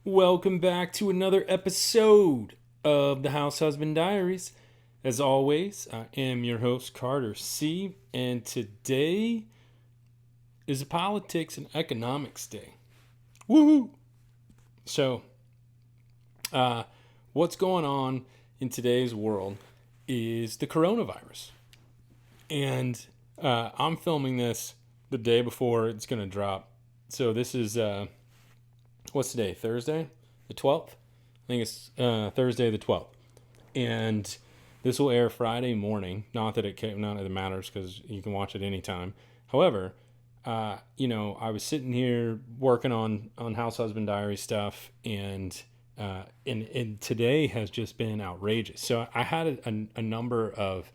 Welcome back to another episode of the House Husband Diaries. As always, I am your host, Carter C., and today is a politics and economics day. Woohoo! So, uh, what's going on in today's world is the coronavirus. And I'm filming this the day before it's going to drop. So, this is what's today? Thursday, the 12th. I think it's Thursday the 12th, and this will air Friday morning. Not that it matters because you can watch it anytime. However, I was sitting here working on House Husband Diary stuff, and today has just been outrageous. So I had a number of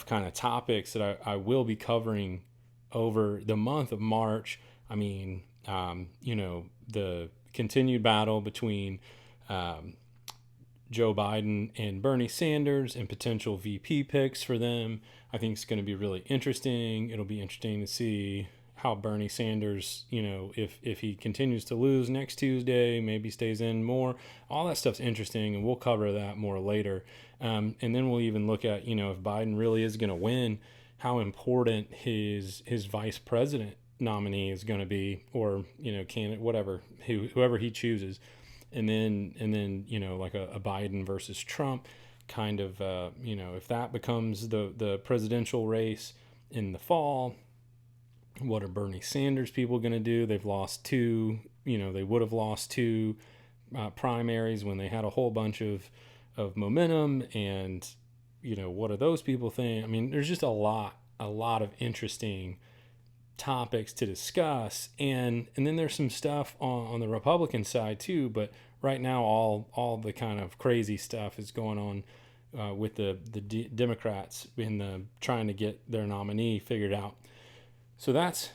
kind of topics that I will be covering over the month of March. I mean, the continued battle between Joe Biden and Bernie Sanders and potential VP picks for them. I think it's going to be really interesting. It'll be interesting to see how Bernie Sanders, if he continues to lose next Tuesday, maybe stays in more. All that stuff's interesting, and we'll cover that more later. And then we'll even look at, if Biden really is going to win, how important his vice president nominee is going to be, or candidate, whatever, whoever he chooses, and then like a Biden versus Trump kind of, if that becomes the presidential race in the fall, what are Bernie Sanders people going to do? They've lost two, they would have lost two primaries when they had a whole bunch of momentum, and what do those people think? I mean, there's just a lot of interesting topics to discuss, and then there's some stuff on the Republican side too. But right now, all the kind of crazy stuff is going on with the Democrats in the trying to get their nominee figured out. So that's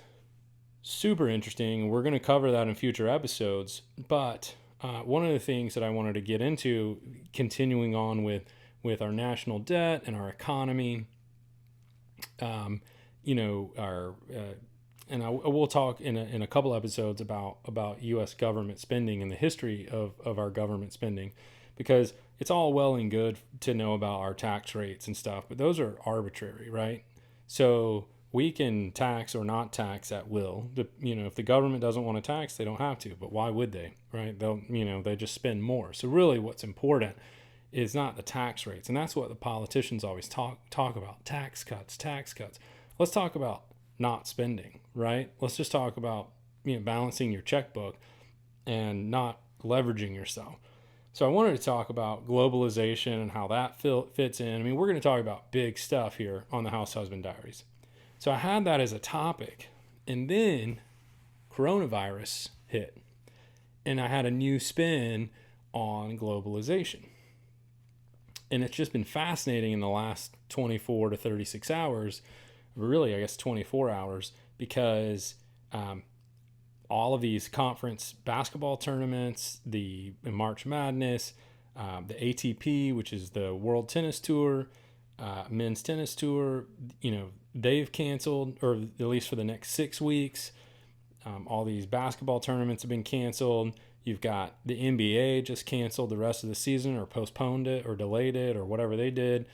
super interesting, and we're going to cover that in future episodes. But one of the things that I wanted to get into, continuing on with our national debt and our economy, our and we'll talk in a couple episodes about U.S. government spending and the history of our government spending, because it's all well and good to know about our tax rates and stuff, but those are arbitrary, right? So we can tax or not tax at will. If the government doesn't want to tax, they don't have to, but why would they, right? They just spend more. So really what's important is not the tax rates. And that's what the politicians always talk about, tax cuts. Let's talk about not spending, right? Let's just talk about balancing your checkbook and not leveraging yourself. So I wanted to talk about globalization and how that fits in. I mean, we're going to talk about big stuff here on the House Husband Diaries. So I had that as a topic, and then coronavirus hit, and I had a new spin on globalization. And it's just been fascinating in the last 24 to 36 hours, really, I guess 24 hours, because all of these conference basketball tournaments, the March Madness, the ATP, which is the World Tennis Tour, men's tennis tour, they've canceled, or at least for the next 6 weeks. All these basketball tournaments have been canceled. You've got the NBA just canceled the rest of the season, or postponed it, or delayed it, or whatever they did.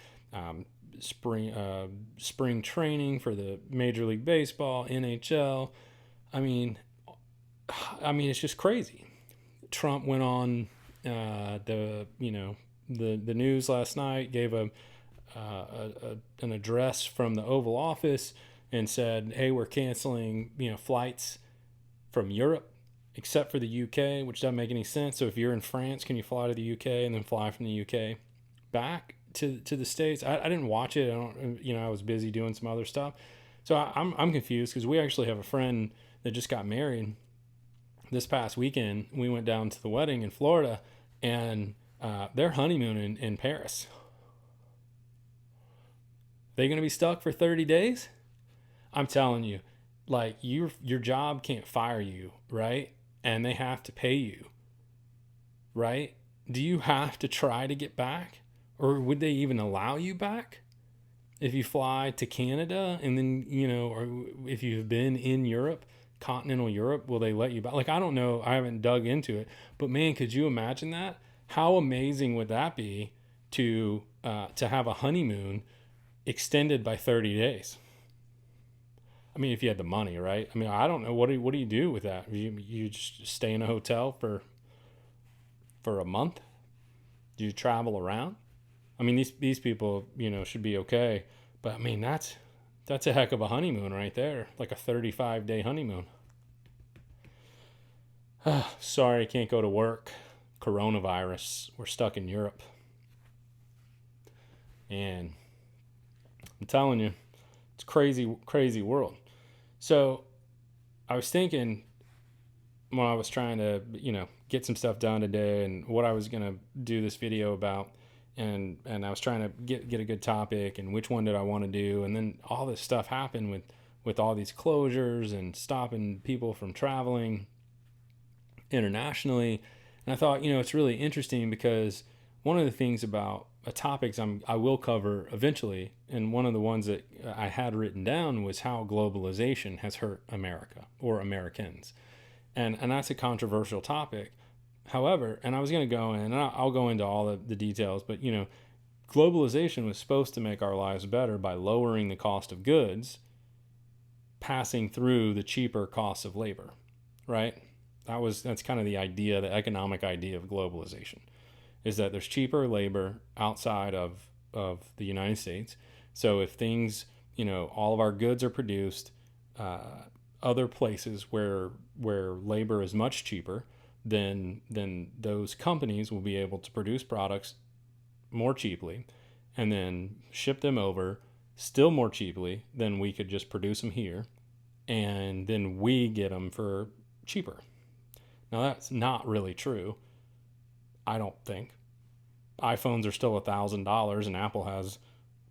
Spring training for the Major League Baseball, NHL. I mean, it's just crazy. Trump went on the news last night, gave an address from the Oval Office, and said, "Hey, we're canceling flights from Europe, except for the UK," which doesn't make any sense. So if you're in France, can you fly to the UK and then fly from the UK back to the States? I didn't watch it. I was busy doing some other stuff. So I'm confused, because we actually have a friend that just got married this past weekend. We went down to the wedding in Florida, and their honeymoon in Paris. They going to be stuck for 30 days? I'm telling you, like, your job can't fire you, right? And they have to pay you, right? Do you have to try to get back? Or would they even allow you back if you fly to Canada, and then, or if you've been in Europe continental Europe, will they let you buy? Like, I don't know. I haven't dug into it, but man, could you imagine that? How amazing would that be to have a honeymoon extended by 30 days? I mean, if you had the money, right? I mean, I don't know. What do you do with that? You just stay in a hotel for a month? Do you travel around? I mean, these people, should be okay. But I mean, that's a heck of a honeymoon right there. Like a 35-day honeymoon. Sorry, I can't go to work. Coronavirus. We're stuck in Europe. And I'm telling you, it's crazy, crazy world. So I was thinking when I was trying to, get some stuff done today and what I was going to do this video about. And I was trying to get a good topic and which one did I want to do. And then all this stuff happened with all these closures and stopping people from traveling internationally. And I thought, it's really interesting because one of the things about topics I will cover eventually, and one of the ones that I had written down was how globalization has hurt America or Americans. And that's a controversial topic. However, and I was going to go in, and I'll go into all the details, but globalization was supposed to make our lives better by lowering the cost of goods, passing through the cheaper costs of labor, right? That's kind of the idea, the economic idea of globalization, is that there's cheaper labor outside of the United States. So if things, all of our goods are produced other places where labor is much cheaper, then those companies will be able to produce products more cheaply and then ship them over still more cheaply than we could just produce them here, and then we get them for cheaper. Now that's not really true, I don't think. iPhones are still $1,000 and Apple has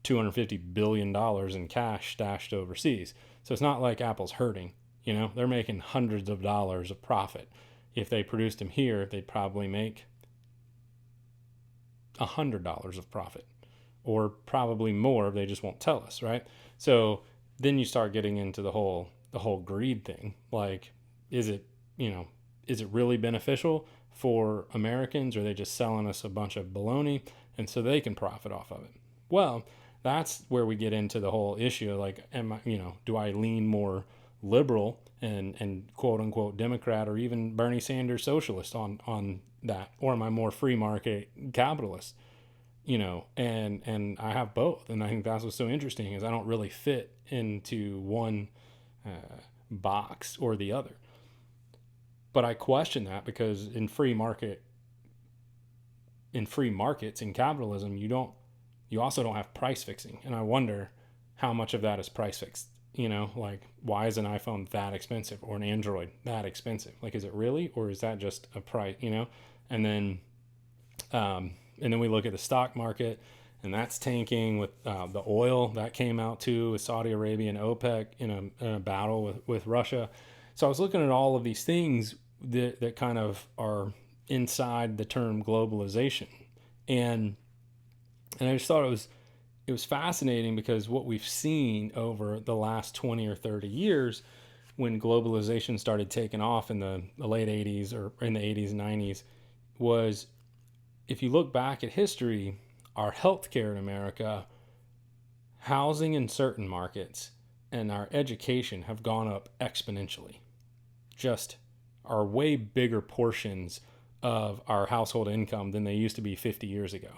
$250 billion in cash stashed overseas. So it's not like Apple's hurting. They're making hundreds of dollars of profit. If they produced them here, they'd probably make $100 of profit, or probably more. They just won't tell us, right? So then you start getting into the whole greed thing. Like, is it really beneficial for Americans, or are they just selling us a bunch of baloney and so they can profit off of it? Well, that's where we get into the whole issue. Like, do I lean more liberal and quote unquote Democrat, or even Bernie Sanders socialist on that, or am I more free market capitalist? And I have both, and I think that's what's so interesting is I don't really fit into one box or the other. But I question that because in free markets, in capitalism, you also don't have price fixing, and I wonder how much of that is price fixed. Like, why is an iPhone that expensive, or an Android that expensive? Like, is it really, or is that just a price? And then we look at the stock market, and that's tanking with the oil that came out too, with Saudi Arabia and OPEC in a battle with Russia. So I was looking at all of these things that kind of are inside the term globalization, and I just thought it was fascinating because what we've seen over the last 20 or 30 years, when globalization started taking off in the late 80s or in the 80s and 90s, was, if you look back at history, our healthcare in America, housing in certain markets, and our education have gone up exponentially. Just are way bigger portions of our household income than they used to be 50 years ago.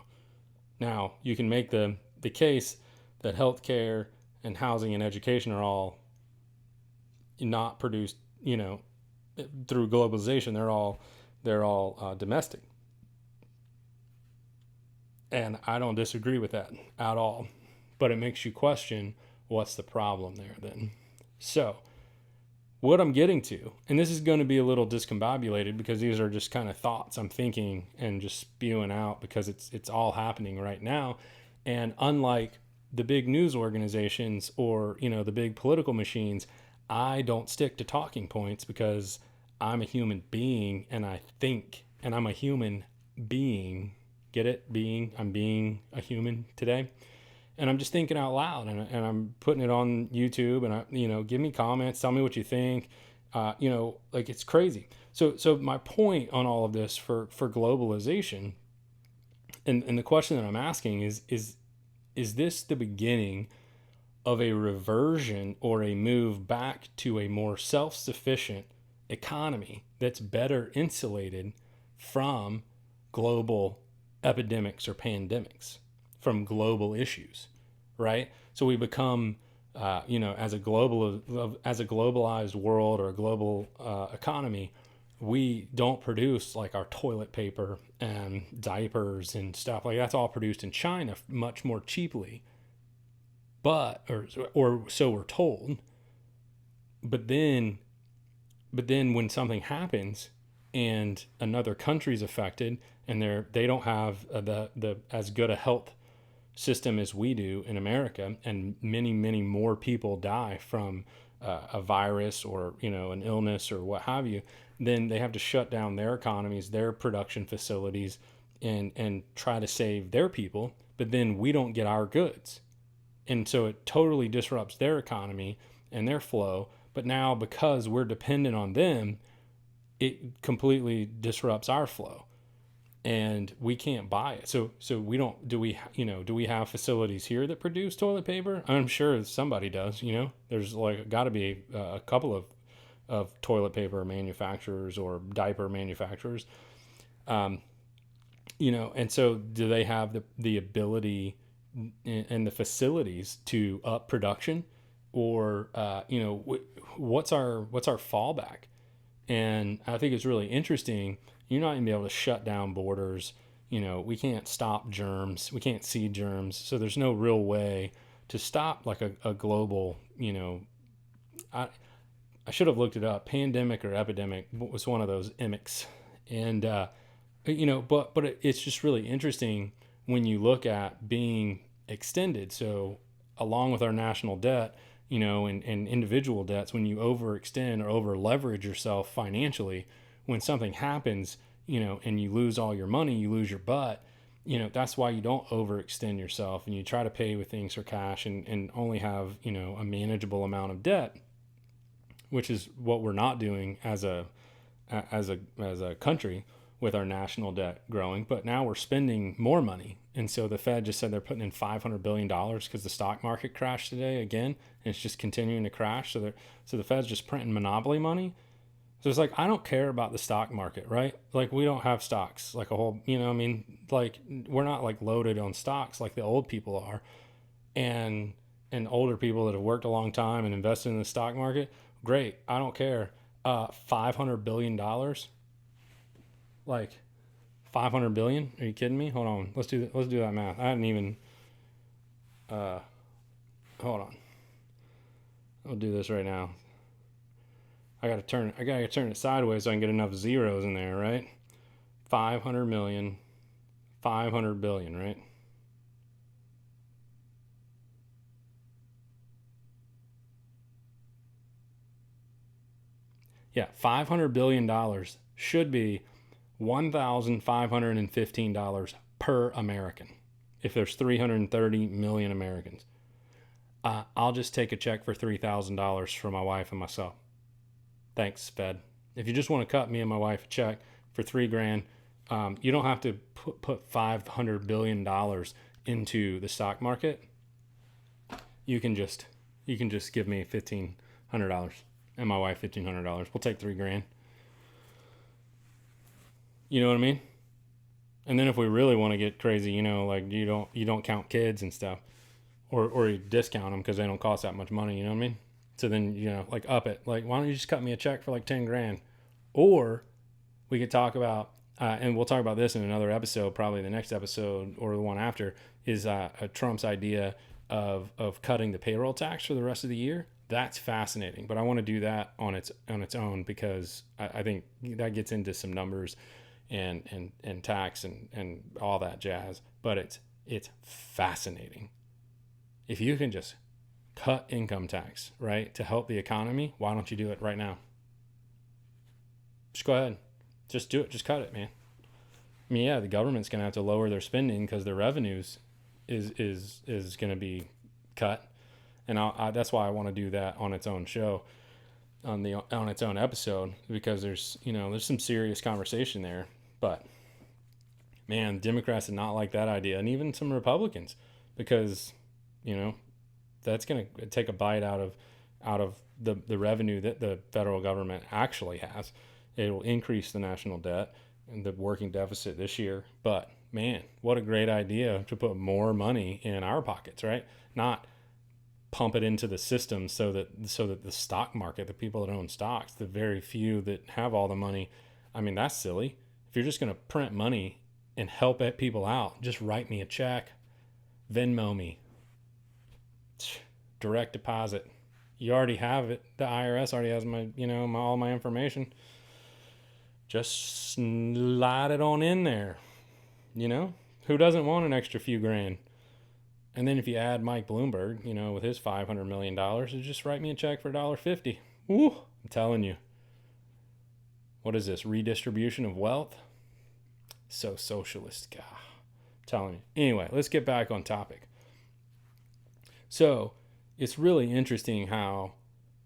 Now, you can make the case that healthcare and housing and education are all not produced, through globalization. They're all domestic, and I don't disagree with that at all. But it makes you question, what's the problem there then? So, what I'm getting to, and this is going to be a little discombobulated because these are just kind of thoughts I'm thinking and just spewing out because it's all happening right now. And unlike the big news organizations or, the big political machines, I don't stick to talking points because I'm a human being and I think, and I'm a human being. Get it? I'm being a human today. And I'm just thinking out loud, and I'm putting it on YouTube, and give me comments, tell me what you think. Like it's crazy. So my point on all of this for globalization, and the question that I'm asking is this the beginning of a reversion or a move back to a more self-sufficient economy that's better insulated from global epidemics or pandemics, from global issues, right? So we become, as a globalized world or a global economy, we don't produce like our toilet paper and diapers and stuff like that's all produced in China much more cheaply, but or so we're told. But then when something happens and another country's affected and they don't have the as good a health system as we do in America, and many more people die from a virus or an illness or what have you, then they have to shut down their economies, their production facilities, and try to save their people. But then we don't get our goods, and so it totally disrupts their economy and their flow. But now because we're dependent on them, it completely disrupts our flow and we can't buy it. So we don't, do we have facilities here that produce toilet paper? I'm sure somebody does. There's like got to be a couple of toilet paper manufacturers or diaper manufacturers. And so do they have the ability and the facilities to up production, or what's our fallback? And I think it's really interesting. You're not going to be able to shut down borders. We can't stop germs. We can't see germs. So there's no real way to stop like a global, I should have looked it up. Pandemic or epidemic was one of those emics. And, but it's just really interesting when you look at being extended. So along with our national debt, and individual debts, when you overextend or over leverage yourself financially, when something happens, and you lose all your money, you lose your butt, that's why you don't overextend yourself and you try to pay with things for cash and only have, a manageable amount of debt, which is what we're not doing as a country with our national debt growing. But now we're spending more money. And so the Fed just said they're putting in $500 billion because the stock market crashed today again, and it's just continuing to crash. So the Fed's just printing monopoly money. So it's like, I don't care about the stock market, right? Like we don't have stocks, like a whole, like we're not like loaded on stocks like the old people are. And older people that have worked a long time and invested in the stock market, great. I don't care. $500 billion, like 500 billion. Are you kidding me? Hold on. Let's do that math. I hadn't even, hold on. I'll do this right now. I gotta turn it sideways so I can get enough zeros in there, right? 500 million, 500 billion, right? Yeah, $500 billion should be $1,515 per American if there's 330 million Americans. I'll just take a check for $3,000 for my wife and myself. Thanks, Fed. If you just want to cut me and my wife a check for $3,000, you don't have to put $500 billion into the stock market. You can just give me $1,500 and my wife $1,500. We'll take $3,000. You know what I mean? And then if we really want to get crazy, like you don't count kids and stuff, or you discount them because they don't cost that much money. You know what I mean? So then like up it. Like why don't you just cut me a check for like $10,000? Or we could talk about, and we'll talk about this in another episode, probably the next episode or the one after, is Trump's idea of cutting the payroll tax for the rest of the year. That's fascinating, but I want to do that on its own because I think that gets into some numbers and tax and all that jazz. But it's fascinating. If you can just cut income tax, right, to help the economy, why don't you do it right now? Just go ahead. Just do it. Just cut it, man. I mean, yeah, the government's going to have to lower their spending because their revenues is going to be cut. And that's why I want to do that on its own show. on its own episode, because there's some serious conversation there. But man, Democrats did not like that idea, and even some Republicans, because you know that's going to take a bite out of the revenue that the federal government actually has. It will increase the national debt and the working deficit this year. But man, what a great idea to put more money in our pockets, right? Not pump it into the system so that the stock market, the people that own stocks, the very few that have all the money, I mean, that's silly. If you're just going to print money and help people out, just write me a check, Venmo me, direct deposit. You already have it. The IRS already has all my information. Just slide it on in there. Who doesn't want an extra few grand? And then if you add Mike Bloomberg, with his $500 million, just write me a check for $1.50. Woo! I'm telling you. What is this? Redistribution of wealth? So socialist. God, I'm telling you. Anyway, let's get back on topic. So it's really interesting how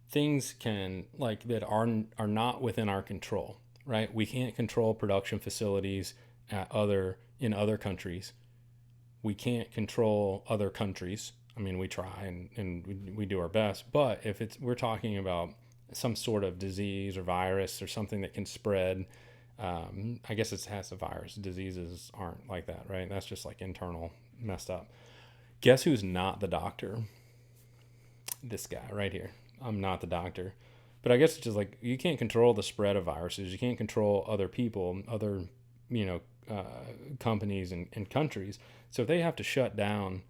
things that are not within our control, right? We can't control production facilities in other countries. We can't control other countries. I mean, we try and we do our best, but if we're talking about some sort of disease or virus or something that can spread, I guess it has a virus. Diseases aren't like that, right? That's just like internal messed up. Guess who's not the doctor? This guy right here. I'm not the doctor. But I guess it's just like you can't control the spread of viruses. You can't control other people, other, companies and countries. So if they have to shut down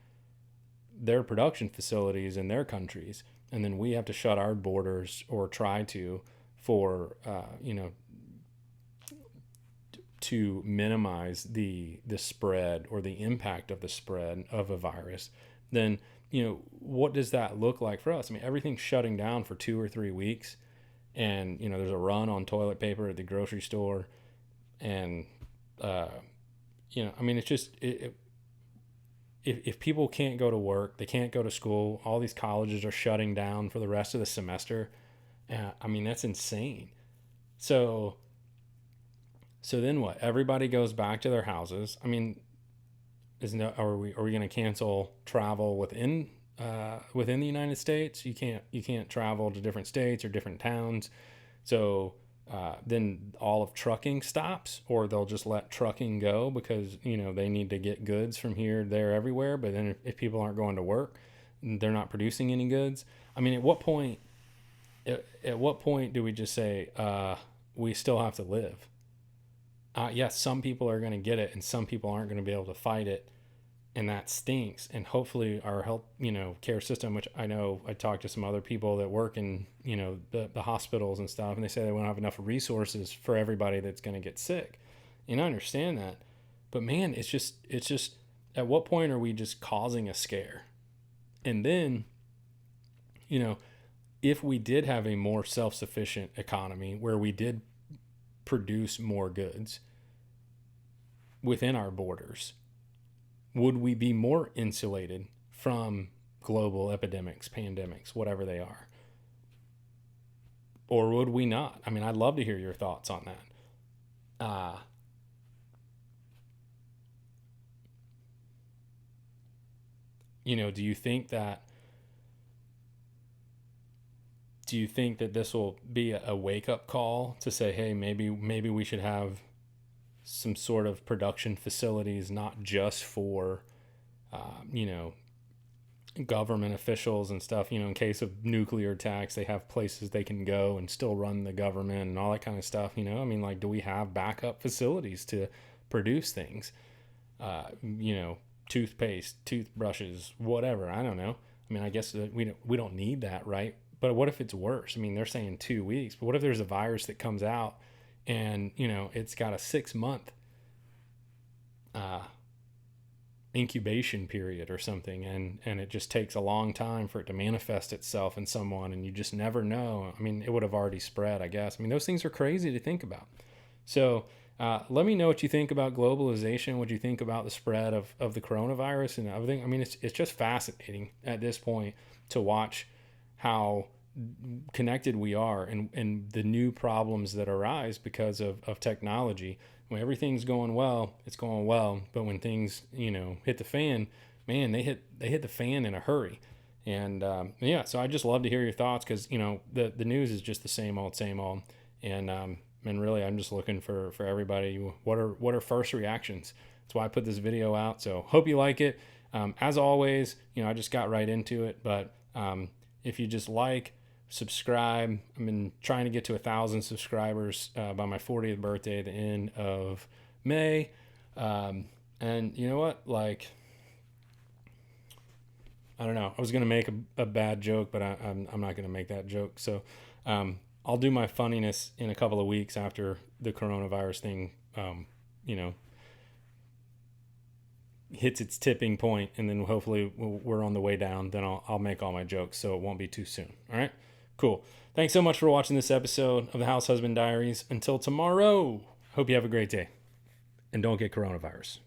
their production facilities in their countries, and then we have to shut our borders or try to for, to minimize the spread or the impact of the spread of a virus, then what does that look like for us? I mean, everything's shutting down for 2 or 3 weeks, and there's a run on toilet paper at the grocery store, and I mean, it's just if people can't go to work, they can't go to school. All these colleges are shutting down for the rest of the semester. I mean, that's insane. So then what? Everybody goes back to their houses. I mean, are we going to cancel travel within the United States? You can't travel to different states or different towns. So then all of trucking stops, or they'll just let trucking go because they need to get goods from here, there, everywhere. But then if people aren't going to work, they're not producing any goods. I mean, at what point do we just say we still have to live? Yes, some people are going to get it and some people aren't going to be able to fight it, and that stinks. And hopefully our health care system, which I know I talked to some other people that work in the hospitals and stuff, and they say they won't have enough resources for everybody that's going to get sick. And I understand that, but man, it's just at what point are we just causing a scare? And then if we did have a more self-sufficient economy where we did produce more goods within our borders, would we be more insulated from global epidemics, pandemics, whatever they are? Or would we not? I mean, I'd love to hear your thoughts on that. Do you think that this will be a wake-up call to say, hey, maybe we should have some sort of production facilities, not just for government officials and stuff, in case of nuclear attacks, they have places they can go and still run the government and all that kind of stuff. I mean, like, do we have backup facilities to produce things? Toothpaste, toothbrushes, whatever. I don't know. I mean, I guess that we don't need that, right? But what if it's worse? I mean, they're saying 2 weeks, but what if there's a virus that comes out and, it's got a 6-month incubation period or something, and it just takes a long time for it to manifest itself in someone, and you just never know. I mean, it would have already spread, I guess. I mean, those things are crazy to think about. So let me know what you think about globalization, what you think about the spread of the coronavirus and everything. I mean, it's just fascinating at this point to watch how connected we are, and the new problems that arise because of technology. When everything's going well, it's going well, but when things, hit the fan, man, they hit the fan in a hurry. And yeah, so I just love to hear your thoughts, because the news is just the same old, same old. And really, I'm just looking for everybody. What are first reactions? That's why I put this video out. So hope you like it. As always, I just got right into it, but if you just subscribe. I've been trying to get to 1,000 subscribers by my 40th birthday at the end of May. And you know what? I don't know. I was gonna make a bad joke, but I'm not gonna make that joke. So I'll do my funniness in a couple of weeks after the coronavirus thing, you know, hits its tipping point, and then hopefully we're on the way down. Then I'll make all my jokes, so it won't be too soon. All right, cool. Thanks so much for watching this episode of the House Husband Diaries. Until tomorrow, hope you have a great day, and don't get coronavirus.